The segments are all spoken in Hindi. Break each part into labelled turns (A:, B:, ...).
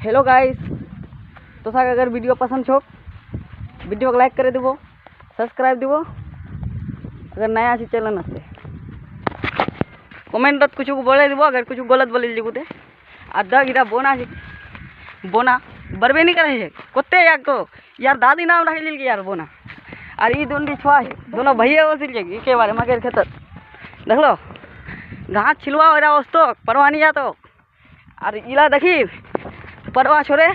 A: हेलो गाइस, तो साग अगर वीडियो पसंद छो वीडियो को लाइक करे देवो, सब्सक्राइब देवो। अगर नया अच्छी चैनल नसते कमेंट कुछ बोले देवो। अगर कुछ गलत बोले जीवते आधा गिरा बोना बरबे नहीं करे कोते यार तो यार दादी नाम रख ली यार बोना। और ये दोनों छुआ है दोनों भैया वसील के बारे मगर खेत देख लो घास छिलवा हो रहा तो परवा नहीं जातो। और इला देखी परवा छोरे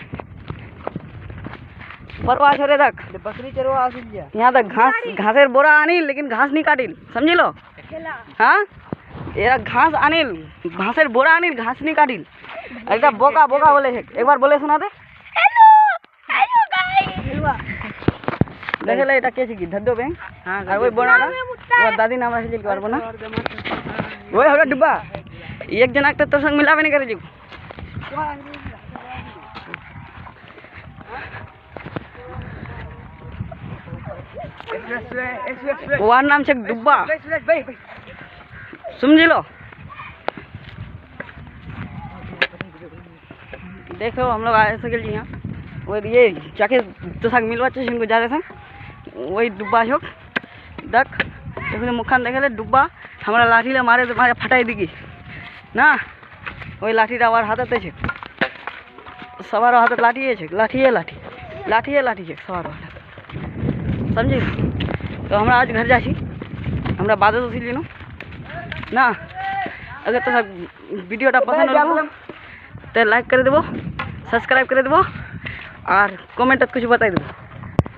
A: तक
B: बकरी चरवा
A: यहाँ तक घासेर बोरा आनिल लेकिन घास नहीं काटिल समझी लो। हाँ ये घास आनिल घासेर बोरा आनिल घास नहीं काटिल। एक बोका बोका बोले एक बार बोले सुना दे देखे ला এটা কে কি ধদ্দো ব্যাং। হ্যাঁ আর ওই বোনা ওর দাদি নাম আছে কি পারবো না ওই হবে ডিব্বা एक जना के तोर संग मिलावे नहीं करे जी। वार नाम से डुब्बा समझी लो। देखो हम लोग आए सके जी यहाँ और ये जाके तो साग मिलवा इनको जा रहे थे वही डुब्बा छोक दक देखो मुखान देखे ले डुब्बा हमारा लाठी ले मारे तो मारे फटाई दिगी ना वही लाठी आवार हाथ छे सवार हाथ लाठी है लाठी है सवार हाथ समझी। तो हमरा आज घर जासी हमरा बादे तो सिली ना। अगर तो वीडियोटा पसंद हो तो लाइक कर देवो, सब्सक्राइब कर देवो और कमेंट कुछ बताई देवो।